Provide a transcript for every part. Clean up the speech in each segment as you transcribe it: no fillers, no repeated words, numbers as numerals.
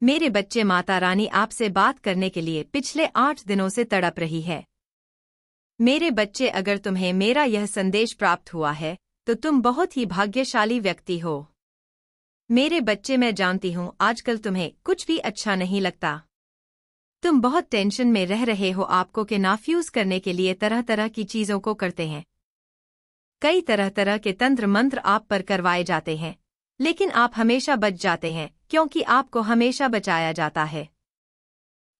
मेरे बच्चे, माता रानी आपसे बात करने के लिए पिछले 8 दिनों से तड़प रही है। मेरे बच्चे, अगर तुम्हें मेरा यह संदेश प्राप्त हुआ है तो तुम बहुत ही भाग्यशाली व्यक्ति हो। मेरे बच्चे, मैं जानती हूँ आजकल तुम्हें कुछ भी अच्छा नहीं लगता। तुम बहुत टेंशन में रह रहे हो। आपको के नाफ्यूज करने के लिए तरह तरह की चीजों को करते हैं। कई तरह तरह के तंत्र मंत्र आप पर करवाए जाते हैं, लेकिन आप हमेशा बच जाते हैं क्योंकि आपको हमेशा बचाया जाता है।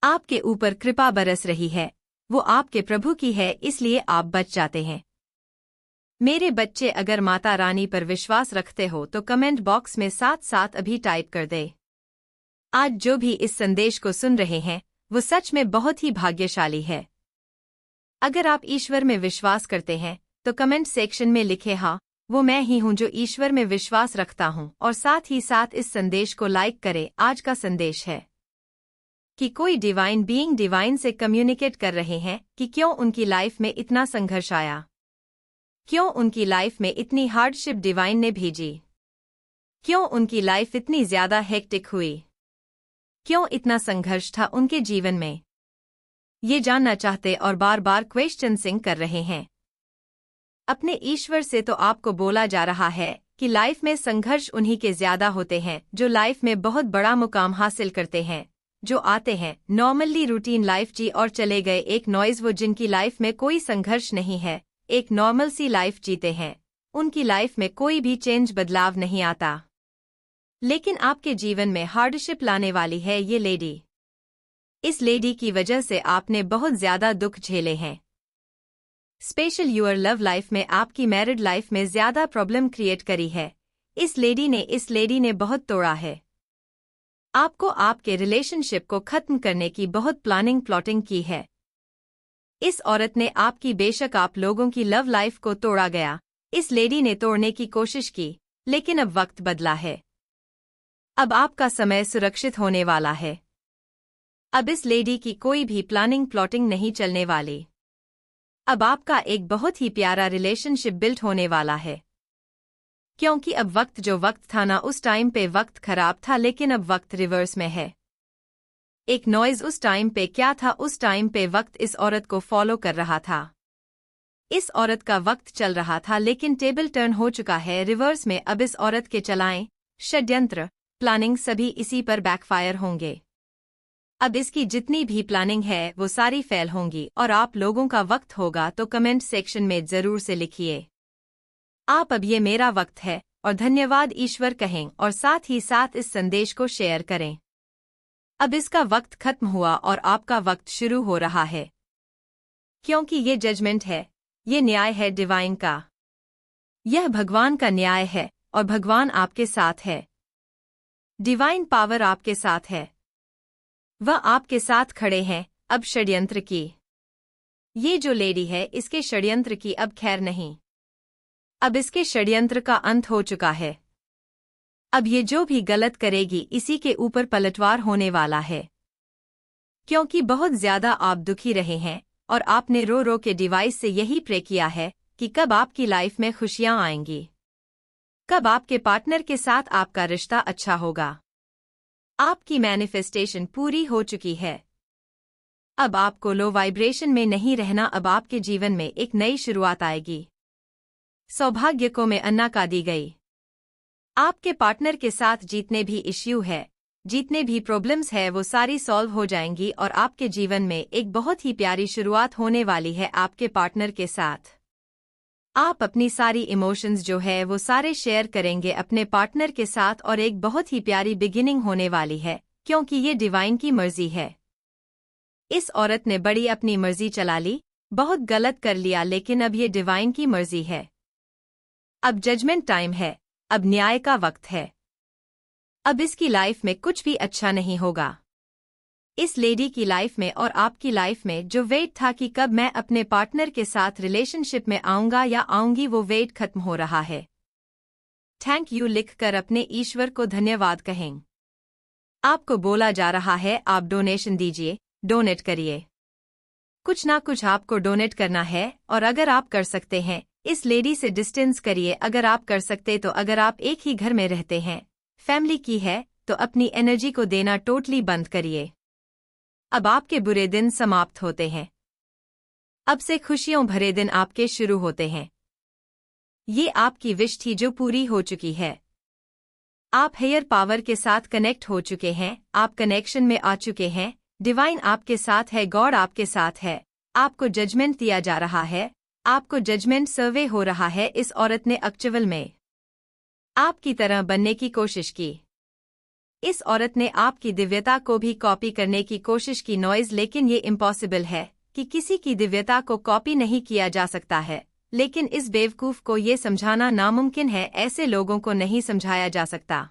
आपके ऊपर कृपा बरस रही है, वो आपके प्रभु की है, इसलिए आप बच जाते हैं। मेरे बच्चे, अगर माता रानी पर विश्वास रखते हो तो कमेंट बॉक्स में 7-7 अभी टाइप कर दे। आज जो भी इस संदेश को सुन रहे हैं वो सच में बहुत ही भाग्यशाली है। अगर आप ईश्वर में विश्वास करते हैं तो कमेंट सेक्शन में लिखे हाँ, वो मैं ही हूँ जो ईश्वर में विश्वास रखता हूँ, और साथ ही साथ इस संदेश को लाइक करें। आज का संदेश है कि कोई डिवाइन बीइंग डिवाइन से कम्युनिकेट कर रहे हैं कि क्यों उनकी लाइफ में इतना संघर्ष आया, क्यों उनकी लाइफ में इतनी हार्डशिप डिवाइन ने भेजी, क्यों उनकी लाइफ इतनी ज्यादा हेक्टिक हुई, क्यों इतना संघर्ष था उनके जीवन में। ये जानना चाहते और बार बार क्वेश्चनिंग कर रहे हैं अपने ईश्वर से। तो आपको बोला जा रहा है कि लाइफ में संघर्ष उन्हीं के ज्यादा होते हैं जो लाइफ में बहुत बड़ा मुकाम हासिल करते हैं, जो आते हैं नॉर्मली रूटीन लाइफ जी और चले गए। एक नॉइज, वो जिनकी लाइफ में कोई संघर्ष नहीं है, एक नॉर्मल सी लाइफ जीते हैं, उनकी लाइफ में कोई भी चेंज बदलाव नहीं आता। लेकिन आपके जीवन में हार्डशिप लाने वाली है ये लेडी। इस लेडी की वजह से आपने बहुत ज्यादा दुख झेले हैं। स्पेशल यूर लव लाइफ में, आपकी मैरिड लाइफ में ज्यादा प्रॉब्लम क्रिएट करी है। इस लेडी ने बहुत तोड़ा है। आपको आपके रिलेशनशिप को खत्म करने की बहुत प्लानिंग की है। इस औरत ने आपकी, बेशक आप लोगों की लव लाइफ को तोड़ा गया, इस लेडी ने तोड़ने की कोशिश की, लेकिन अब वक्त बदला है। अब आपका समय सुरक्षित होने वाला है। अब इस लेडी की कोई भी प्लानिंग नहीं चलने वाली। अब आपका एक बहुत ही प्यारा रिलेशनशिप बिल्ड होने वाला है, क्योंकि अब जो वक्त था ना, उस टाइम पे वक्त खराब था, लेकिन अब वक्त रिवर्स में है। एक नॉइज उस टाइम पे क्या था, उस टाइम पे वक्त इस औरत को फॉलो कर रहा था। इस औरत का वक्त चल रहा था, लेकिन टेबल टर्न हो चुका है रिवर्स में। अब इस औरत के चलाएं षड्यंत्र, प्लानिंग सभी इसी पर बैकफायर होंगे। अब इसकी जितनी भी प्लानिंग है वो सारी फेल होंगी, और आप लोगों का वक्त होगा तो कमेंट सेक्शन में जरूर से लिखिए आप, अब ये मेरा वक्त है, और धन्यवाद ईश्वर कहें, और साथ ही साथ इस संदेश को शेयर करें। अब इसका वक्त खत्म हुआ और आपका वक्त शुरू हो रहा है, क्योंकि ये जजमेंट है, ये न्याय है डिवाइन का। यह भगवान का न्याय है और भगवान आपके साथ है। डिवाइन पावर आपके साथ है, वह आपके साथ खड़े हैं। अब षड्यंत्र की, ये जो लेडी है, इसके षड्यंत्र की अब खैर नहीं। अब इसके षड्यंत्र का अंत हो चुका है। अब ये जो भी गलत करेगी, इसी के ऊपर पलटवार होने वाला है, क्योंकि बहुत ज्यादा आप दुखी रहे हैं और आपने रो रो के डिवाइस से यही प्रे किया है कि कब आपकी लाइफ में खुशियां आएंगी, कब आपके पार्टनर के साथ आपका रिश्ता अच्छा होगा। आपकी मैनिफेस्टेशन पूरी हो चुकी है। अब आपको लो वाइब्रेशन में नहीं रहना। अब आपके जीवन में एक नई शुरुआत आएगी। सौभाग्य को में अन्ना का दी गई। आपके पार्टनर के साथ जितने भी इश्यू है, जितने भी प्रॉब्लम्स है, वो सारी सॉल्व हो जाएंगी, और आपके जीवन में एक बहुत ही प्यारी शुरुआत होने वाली है आपके पार्टनर के साथ। आप अपनी सारी इमोशंस जो है वो सारे शेयर करेंगे अपने पार्टनर के साथ, और एक बहुत ही प्यारी बिगिनिंग होने वाली है, क्योंकि ये डिवाइन की मर्जी है। इस औरत ने बड़ी अपनी मर्जी चला ली, बहुत गलत कर लिया, लेकिन अब ये डिवाइन की मर्जी है। अब जजमेंट टाइम है, अब न्याय का वक्त है। अब इसकी लाइफ में कुछ भी अच्छा नहीं होगा। इस लेडी की लाइफ में और आपकी लाइफ में जो वेट था कि कब मैं अपने पार्टनर के साथ रिलेशनशिप में आऊंगा या आऊंगी, वो वेट खत्म हो रहा है। थैंक यू लिखकर अपने ईश्वर को धन्यवाद कहें। आपको बोला जा रहा है आप डोनेशन दीजिए, डोनेट करिए। कुछ ना कुछ आपको डोनेट करना है, और अगर आप कर सकते हैं इस लेडी से डिस्टेंस करिए। अगर आप कर सकते तो, अगर आप एक ही घर में रहते हैं, फैमिली की है, तो अपनी एनर्जी को देना टोटली बंद करिए। अब आपके बुरे दिन समाप्त होते हैं। अब से खुशियों भरे दिन आपके शुरू होते हैं। ये आपकी विश थी जो पूरी हो चुकी है। आप हायर पावर के साथ कनेक्ट हो चुके हैं, आप कनेक्शन में आ चुके हैं, डिवाइन आपके साथ है, गॉड आपके साथ है। आपको जजमेंट दिया जा रहा है, आपको जजमेंट सर्वे हो रहा है। इस औरत ने एक्चुअल में आपकी तरह बनने की कोशिश की। इस औरत ने आपकी दिव्यता को भी कॉपी करने की कोशिश की नॉइज, लेकिन ये इम्पॉसिबल है कि किसी की दिव्यता को कॉपी नहीं किया जा सकता है। लेकिन इस बेवकूफ को ये समझाना नामुमकिन है, ऐसे लोगों को नहीं समझाया जा सकता।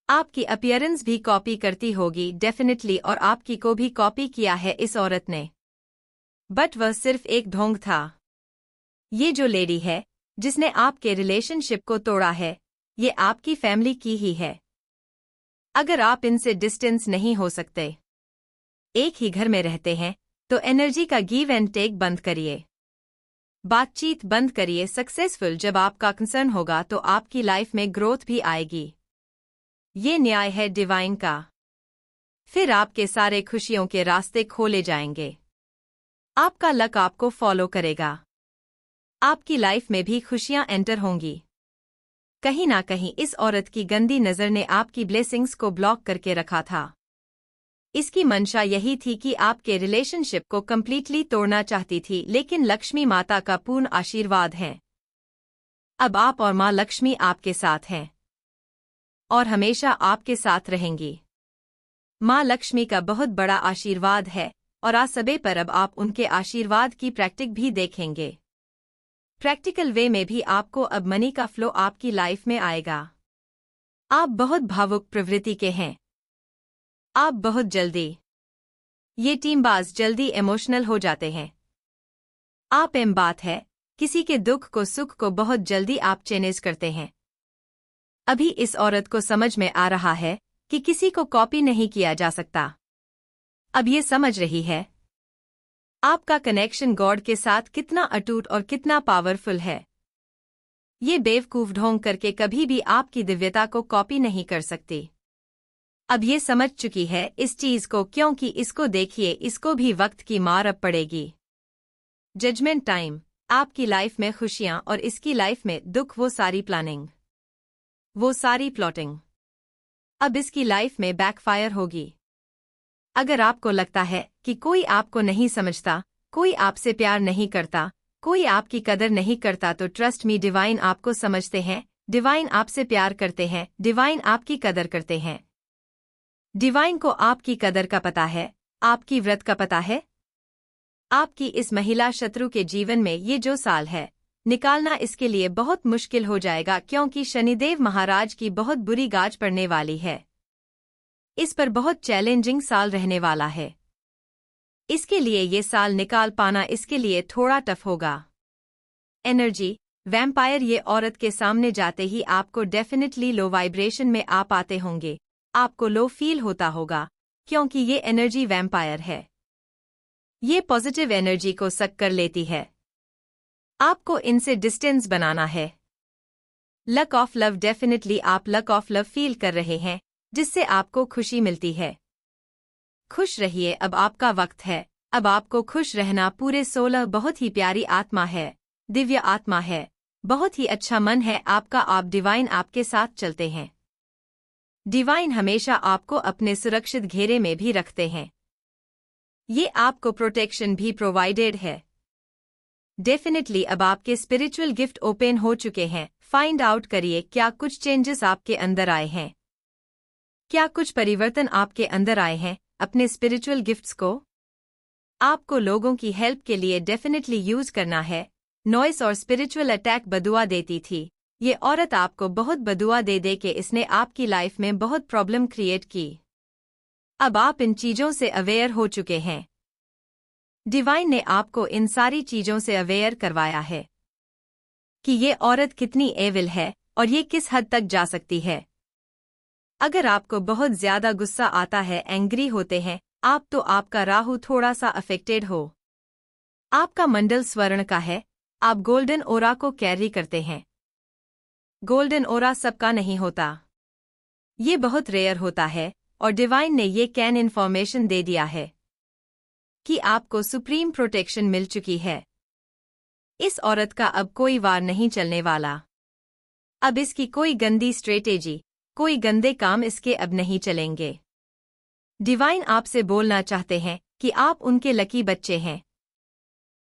आपकी अपीयरेंस भी कॉपी करती होगी डेफिनेटली, और आपकी को भी कॉपी किया है इस औरत ने, बट वह सिर्फ एक ढोंग था। ये जो लेडी है जिसने आपके रिलेशनशिप को तोड़ा है, ये आपकी फैमिली की ही है। अगर आप इनसे डिस्टेंस नहीं हो सकते, एक ही घर में रहते हैं, तो एनर्जी का गिव एंड टेक बंद करिए, बातचीत बंद करिए। सक्सेसफुल जब आपका कंसर्न होगा तो आपकी लाइफ में ग्रोथ भी आएगी। ये न्याय है डिवाइन का। फिर आपके सारे खुशियों के रास्ते खोले जाएंगे। आपका लक आपको फॉलो करेगा। आपकी लाइफ में भी खुशियां एंटर होंगी। कहीं ना कहीं इस औरत की गंदी नजर ने आपकी ब्लेसिंग्स को ब्लॉक करके रखा था। इसकी मंशा यही थी कि आपके रिलेशनशिप को कंप्लीटली तोड़ना चाहती थी, लेकिन लक्ष्मी माता का पूर्ण आशीर्वाद है। अब आप और माँ लक्ष्मी आपके साथ हैं और हमेशा आपके साथ रहेंगी। माँ लक्ष्मी का बहुत बड़ा आशीर्वाद है और आज सबे पर अब आप उनके आशीर्वाद की प्रैक्टिक भी देखेंगे। प्रैक्टिकल वे में भी आपको अब मनी का फ्लो आपकी लाइफ में आएगा। आप बहुत भावुक प्रवृत्ति के हैं। आप बहुत जल्दी, ये टीमबाज जल्दी इमोशनल हो जाते हैं। आप बात है, किसी के दुख को सुख को बहुत जल्दी आप चेनेज करते हैं। अभी इस औरत को समझ में आ रहा है कि किसी को कॉपी नहीं किया जा सकता। अब ये समझ रही है आपका कनेक्शन गॉड के साथ कितना अटूट और कितना पावरफुल है। ये बेवकूफ ढोंग करके कभी भी आपकी दिव्यता को कॉपी नहीं कर सकती। अब ये समझ चुकी है इस चीज को, क्योंकि इसको देखिए, इसको भी वक्त की मार अब पड़ेगी। Judgement time. आपकी लाइफ में खुशियां और इसकी लाइफ में दुख, वो सारी प्लानिंग, वो सारी प्लॉटिंग अब इसकी लाइफ में बैकफायर होगी। अगर आपको लगता है कि कोई आपको नहीं समझता, कोई आपसे प्यार नहीं करता, कोई आपकी कदर नहीं करता, तो ट्रस्ट मी, डिवाइन आपको समझते हैं, डिवाइन आपसे प्यार करते हैं, डिवाइन आपकी कदर करते हैं। डिवाइन को आपकी कदर का पता है, आपकी व्रत का पता है। आपकी इस महिला शत्रु के जीवन में ये जो साल है, निकालना इसके लिए बहुत मुश्किल हो जाएगा, क्योंकि शनिदेव महाराज की बहुत बुरी गाज पड़ने वाली है। इस पर बहुत चैलेंजिंग साल रहने वाला है। इसके लिए ये साल निकाल पाना इसके लिए थोड़ा टफ होगा। Energy vampire. ये औरत के सामने जाते ही आपको डेफिनेटली लो वाइब्रेशन में आप आते होंगे, आपको लो फील होता होगा, क्योंकि ये एनर्जी वैम्पायर है। ये पॉजिटिव एनर्जी को सक कर लेती है। आपको इनसे डिस्टेंस बनाना है। Luck of love. डेफिनेटली आप लक ऑफ लव फील कर रहे हैं, जिससे आपको खुशी मिलती है। खुश रहिए, अब आपका वक्त है। अब आपको खुश रहना। पूरे 16 बहुत ही प्यारी आत्मा है, दिव्य आत्मा है, बहुत ही अच्छा मन है आपका। आप डिवाइन आपके साथ चलते हैं। डिवाइन हमेशा आपको अपने सुरक्षित घेरे में भी रखते हैं। ये आपको प्रोटेक्शन भी प्रोवाइडेड है। डेफिनेटली अब आपके स्पिरिचुअल गिफ्ट ओपन हो चुके हैं। फाइंड आउट करिए क्या कुछ चेंजेस आपके अंदर आए हैं, क्या कुछ परिवर्तन आपके अंदर आए हैं अपने स्पिरिचुअल गिफ्ट्स को। आपको लोगों की हेल्प के लिए डेफिनेटली यूज करना है। नॉइस और स्पिरिचुअल अटैक बदुआ देती थी। ये औरत आपको बहुत बदुआ दे दे के इसने आपकी लाइफ में बहुत प्रॉब्लम क्रिएट की। अब आप इन चीजों से अवेयर हो चुके हैं। डिवाइन ने आपको इन सारी चीजों से अवेयर करवाया है कि ये औरत कितनी एविल है और ये किस हद तक जा सकती है। अगर आपको बहुत ज्यादा गुस्सा आता है, एंग्री होते हैं आप, तो आपका राहु थोड़ा सा अफेक्टेड हो। आपका मंडल स्वर्ण का है, आप गोल्डन ओरा को कैरी करते हैं। गोल्डन ओरा सबका नहीं होता। ये बहुत रेयर होता है और डिवाइन ने ये कैन इन्फॉर्मेशन दे दिया है कि आपको सुप्रीम प्रोटेक्शन मिल चुकी है। इस औरत का अब कोई वार नहीं चलने वाला। अब इसकी कोई गंदी स्ट्रेटेजी, कोई गंदे काम इसके अब नहीं चलेंगे। डिवाइन आपसे बोलना चाहते हैं कि आप उनके लकी बच्चे हैं।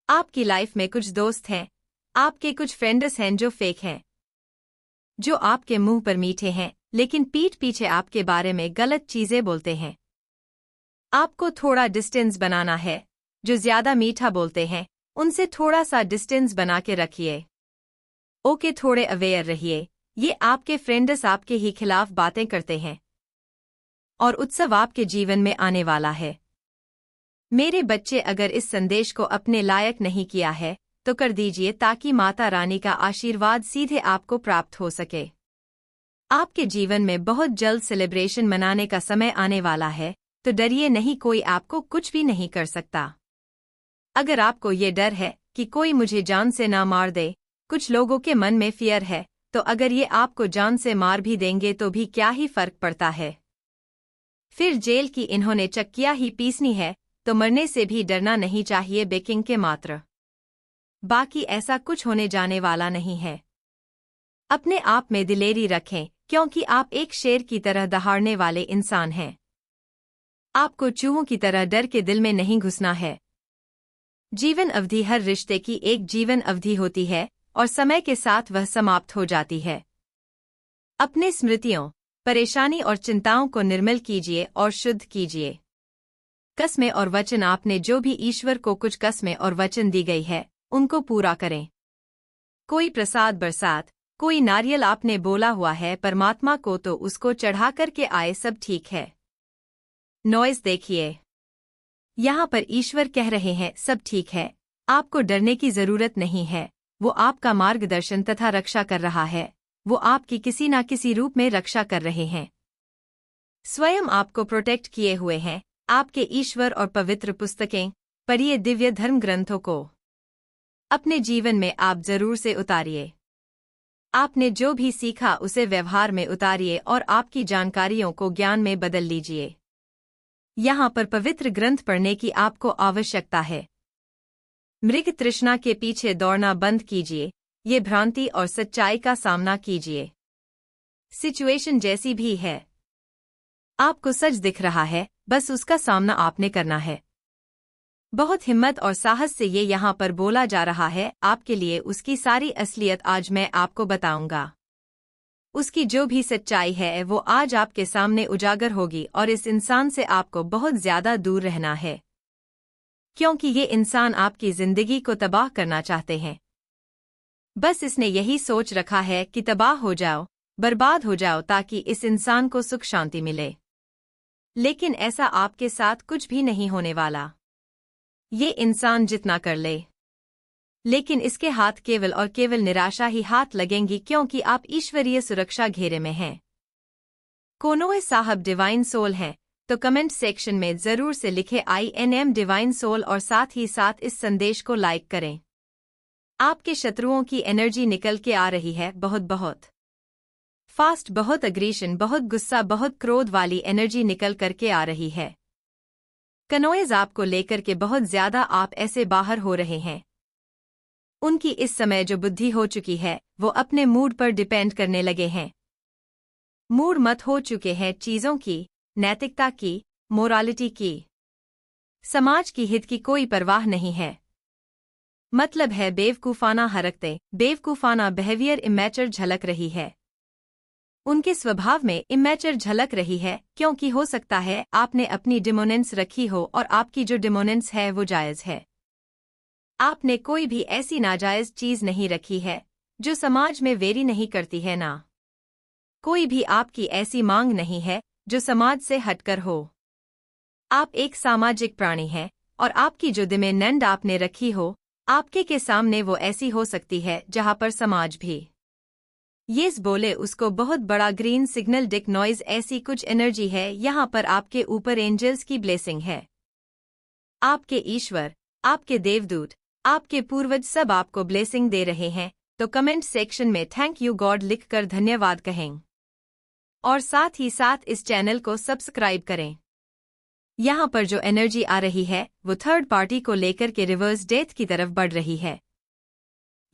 आपकी लाइफ में कुछ दोस्त हैं, आपके कुछ फ्रेंड्स हैं जो फेक हैं, जो आपके मुंह पर मीठे हैं लेकिन पीठ पीछे आपके बारे में गलत चीजें बोलते हैं। आपको थोड़ा डिस्टेंस बनाना है। जो ज्यादा मीठा बोलते हैं उनसे थोड़ा सा डिस्टेंस बना के रखिए। ओके, थोड़े अवेयर रहिए। ये आपके फ्रेंड्स आपके ही खिलाफ बातें करते हैं और उत्सव आपके जीवन में आने वाला है। मेरे बच्चे, अगर इस संदेश को अपने लायक नहीं किया है तो कर दीजिए ताकि माता रानी का आशीर्वाद सीधे आपको प्राप्त हो सके। आपके जीवन में बहुत जल्द सेलिब्रेशन मनाने का समय आने वाला है, तो डरिए नहीं, कोई आपको कुछ भी नहीं कर सकता। अगर आपको ये डर है कि कोई मुझे जान से ना मार दे, कुछ लोगों के मन में फियर है, तो अगर ये आपको जान से मार भी देंगे तो भी क्या ही फर्क पड़ता है। फिर जेल की इन्होंने चक्कियां ही पीसनी है, तो मरने से भी डरना नहीं चाहिए बेकिंग के मात्र। बाकी ऐसा कुछ होने जाने वाला नहीं है। अपने आप में दिलेरी रखें, क्योंकि आप एक शेर की तरह दहाड़ने वाले इंसान हैं। आपको चूहों की तरह डर के दिल में नहीं घुसना है। जीवन अवधि, हर रिश्ते की एक जीवन अवधि होती है और समय के साथ वह समाप्त हो जाती है। अपने स्मृतियों, परेशानी और चिंताओं को निर्मल कीजिए और शुद्ध कीजिए। कस्में और वचन, आपने जो भी ईश्वर को कुछ कस्में और वचन दी गई है उनको पूरा करें। कोई प्रसाद बरसात, कोई नारियल आपने बोला हुआ है परमात्मा को, तो उसको चढ़ा करके आए, सब ठीक है। नॉइज देखिए, यहाँ पर ईश्वर कह रहे हैं सब ठीक है, आपको डरने की जरूरत नहीं है। वो आपका मार्गदर्शन तथा रक्षा कर रहा है। वो आपकी किसी न किसी रूप में रक्षा कर रहे हैं। स्वयं आपको प्रोटेक्ट किए हुए हैं। आपके ईश्वर और पवित्र पुस्तकें पढ़िए, दिव्य धर्म ग्रंथों को अपने जीवन में आप जरूर से उतारिए। आपने जो भी सीखा उसे व्यवहार में उतारिए और आपकी जानकारियों को ज्ञान में बदल लीजिए। यहाँ पर पवित्र ग्रंथ पढ़ने की आपको आवश्यकता है। मृग तृष्णा के पीछे दौड़ना बंद कीजिए। ये भ्रांति और सच्चाई का सामना कीजिए। सिचुएशन जैसी भी है, आपको सच दिख रहा है, बस उसका सामना आपने करना है। बहुत हिम्मत और साहस से ये यहाँ पर बोला जा रहा है आपके लिए। उसकी सारी असलियत आज मैं आपको बताऊंगा। उसकी जो भी सच्चाई है वो आज आपके सामने उजागर होगी और इस इंसान से आपको बहुत ज्यादा दूर रहना है, क्योंकि ये इंसान आपकी जिंदगी को तबाह करना चाहते हैं। बस इसने यही सोच रखा है कि तबाह हो जाओ, बर्बाद हो जाओ, ताकि इस इंसान को सुख शांति मिले। लेकिन ऐसा आपके साथ कुछ भी नहीं होने वाला। ये इंसान जितना कर ले, लेकिन इसके हाथ केवल और केवल निराशा ही हाथ लगेंगी, क्योंकि आप ईश्वरीय सुरक्षा घेरे में हैं। कोनोए साहब डिवाइन सोल हैं, तो कमेंट सेक्शन में जरूर से लिखे INM डिवाइन सोल और साथ ही साथ इस संदेश को लाइक करें। आपके शत्रुओं की एनर्जी निकल के आ रही है, बहुत फास्ट, बहुत अग्रेशन, बहुत गुस्सा, बहुत क्रोध वाली एनर्जी निकल करके आ रही है। कनोएज आपको लेकर के बहुत ज्यादा आप ऐसे बाहर हो रहे हैं। उनकी इस समय जो बुद्धि हो चुकी है वो अपने मूड पर डिपेंड करने लगे हैं। मूड मत हो चुके हैं चीजों की, नैतिकता की, मोरालिटी की, समाज की हित की कोई परवाह नहीं है। मतलब है बेवकूफाना हरकतें, बेवकूफाना बिहेवियर, इमैच्योर झलक रही है। उनके स्वभाव में इमैच्योर झलक रही है, क्योंकि हो सकता है आपने अपनी डिमोनेंस रखी हो और आपकी जो डिमोनेंस है वो जायज है। आपने कोई भी ऐसी नाजायज चीज नहीं रखी है जो समाज में वेरी नहीं करती है, ना कोई भी आपकी ऐसी मांग नहीं है जो समाज से हटकर हो। आप एक सामाजिक प्राणी हैं और आपकी जो डिमांड आपने रखी हो आपके के सामने वो ऐसी हो सकती है जहां पर समाज भी यस बोले उसको बहुत बड़ा ग्रीन सिग्नल डिक नॉइज, ऐसी कुछ एनर्जी है। यहाँ पर आपके ऊपर एंजल्स की ब्लेसिंग है। आपके ईश्वर, आपके देवदूत, आपके पूर्वज सब आपको ब्लेसिंग दे रहे हैं। तो कमेंट सेक्शन में थैंक यू गॉड लिखकर धन्यवाद कहें। और साथ ही साथ इस चैनल को सब्सक्राइब करें। यहाँ पर जो एनर्जी आ रही है वो थर्ड पार्टी को लेकर के रिवर्स डेथ की तरफ बढ़ रही है।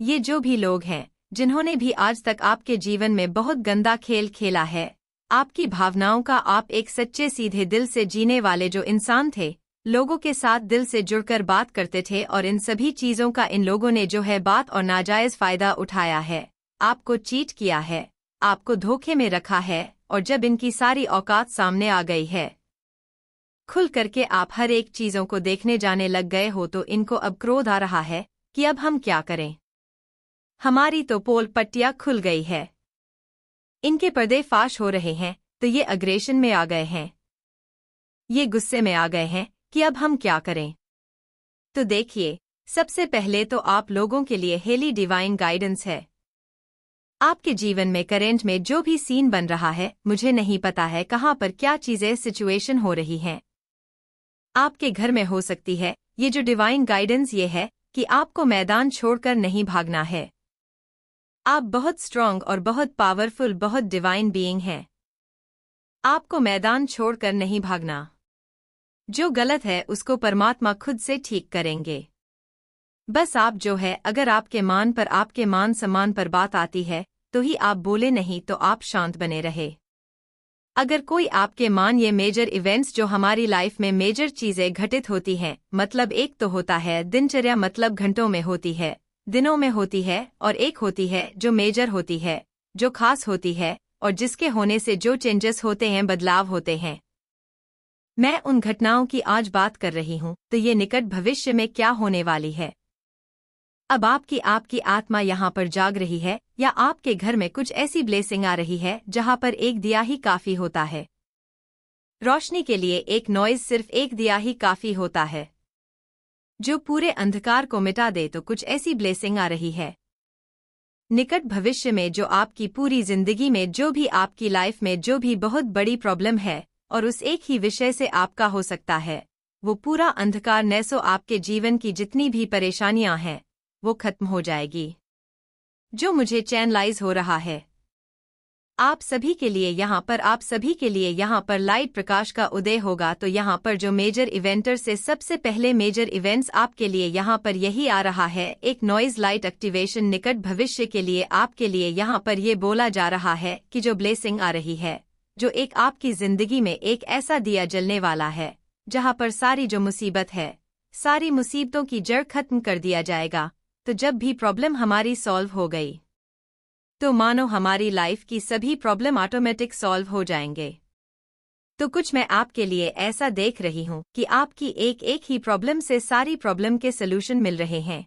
ये जो भी लोग हैं जिन्होंने भी आज तक आपके जीवन में बहुत गंदा खेल खेला है, आपकी भावनाओं का आप एक सच्चे सीधे दिल से जीने वाले जो इंसान थे, लोगों के साथ दिल से जुड़कर बात करते थे, और इन सभी चीजों का इन लोगों ने जो है बात और नाजायज फायदा उठाया है, आपको चीट किया है, आपको धोखे में रखा है, और जब इनकी सारी औकात सामने आ गई है, खुल करके आप हर एक चीजों को देखने जाने लग गए हो, तो इनको अब क्रोध आ रहा है कि अब हम क्या करें, हमारी तो पोल पट्टियां खुल गई है। इनके पर्दे फाश हो रहे हैं, तो ये अग्रेशन में आ गए हैं, ये गुस्से में आ गए हैं कि अब हम क्या करें। तो देखिए, सबसे पहले तो आप लोगों के लिए हेली डिवाइन गाइडेंस है। आपके जीवन में करेंट में जो भी सीन बन रहा है, मुझे नहीं पता है कहाँ पर क्या चीजें सिचुएशन हो रही हैं। आपके घर में हो सकती है। ये जो डिवाइन गाइडेंस ये है कि आपको मैदान छोड़कर नहीं भागना है। आप बहुत स्ट्रांग और बहुत पावरफुल, बहुत डिवाइन बीइंग हैं। आपको मैदान छोड़कर नहीं भागना। जो गलत है उसको परमात्मा खुद से ठीक करेंगे। बस आप जो है, अगर आपके मान सम्मान पर बात आती है तो ही आप बोले, नहीं तो आप शांत बने रहे। अगर कोई आपके ये मेजर इवेंट्स जो हमारी लाइफ में मेजर चीजें घटित होती हैं, मतलब एक तो होता है दिनचर्या, मतलब घंटों में होती है, दिनों में होती है, और एक होती है जो मेजर होती है, जो खास होती है, और जिसके होने से जो चेंजेस होते हैं, बदलाव होते हैं। मैं उन घटनाओं की आज बात कर रही हूँ। तो ये निकट भविष्य में क्या होने वाली है। अब आपकी आत्मा यहाँ पर जाग रही है, या आपके घर में कुछ ऐसी ब्लेसिंग आ रही है जहाँ पर एक दिया ही काफी होता है। रोशनी के लिए एक नॉइज, सिर्फ एक दिया ही काफी होता है जो पूरे अंधकार को मिटा दे। तो कुछ ऐसी ब्लेसिंग आ रही है निकट भविष्य में, जो आपकी पूरी जिंदगी में, जो भी आपकी लाइफ में जो भी बहुत बड़ी प्रॉब्लम है और उस एक ही विषय से आपका हो सकता है, वो पूरा अंधकार नैसो आपके जीवन की जितनी भी परेशानियां हैं वो खत्म हो जाएगी। जो मुझे चैनलाइज हो रहा है आप सभी के लिए यहाँ पर लाइट प्रकाश का उदय होगा। तो यहाँ पर जो मेजर इवेंटर से सबसे पहले मेजर इवेंट्स आपके लिए यहाँ पर यही आ रहा है, एक नॉइज लाइट एक्टिवेशन निकट भविष्य के लिए आपके लिए यहाँ पर ये बोला जा रहा है कि जो ब्लेसिंग आ रही है, जो एक आपकी जिंदगी में एक ऐसा दिया जलने वाला है जहाँ पर सारी जो मुसीबत है, सारी मुसीबतों की जड़ खत्म कर दिया जाएगा। तो जब भी प्रॉब्लम हमारी सॉल्व हो गई तो मानो हमारी लाइफ की सभी प्रॉब्लम ऑटोमेटिक सॉल्व हो जाएंगे। तो कुछ मैं आपके लिए ऐसा देख रही हूँ कि आपकी एक ही प्रॉब्लम से सारी प्रॉब्लम के सलूशन मिल रहे हैं।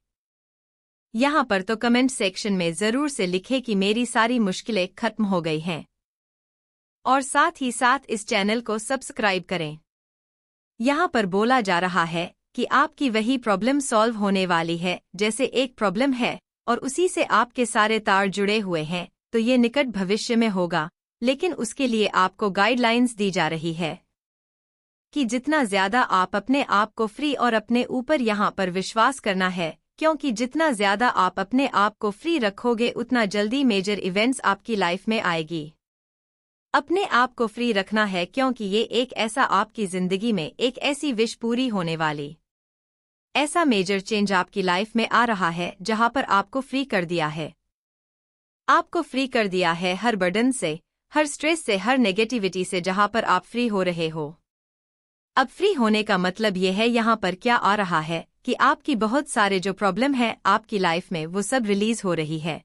यहाँ पर तो कमेंट सेक्शन में जरूर से लिखे कि मेरी सारी मुश्किलें खत्म हो गई हैं, और साथ ही साथ इस चैनल को सब्सक्राइब करें। यहाँ पर बोला जा रहा है कि आपकी वही प्रॉब्लम सॉल्व होने वाली है, जैसे एक प्रॉब्लम है और उसी से आपके सारे तार जुड़े हुए हैं। तो ये निकट भविष्य में होगा, लेकिन उसके लिए आपको गाइडलाइंस दी जा रही है कि जितना ज्यादा आप अपने आप को फ्री और अपने ऊपर यहाँ पर विश्वास करना है, क्योंकि जितना ज्यादा आप अपने आप को फ्री रखोगे उतना जल्दी मेजर इवेंट्स आपकी लाइफ में आएगी। अपने आप को फ्री रखना है, क्योंकि ये एक ऐसा आपकी जिंदगी में एक ऐसी विश पूरी होने वाली, ऐसा मेजर चेंज आपकी लाइफ में आ रहा है जहां पर आपको फ्री कर दिया है। आपको फ्री कर दिया है हर बर्डन से, हर स्ट्रेस से, हर नेगेटिविटी से, जहां पर आप फ्री हो रहे हो। अब फ्री होने का मतलब यह है, यहाँ पर क्या आ रहा है कि आपकी बहुत सारे जो प्रॉब्लम है आपकी लाइफ में वो सब रिलीज हो रही है।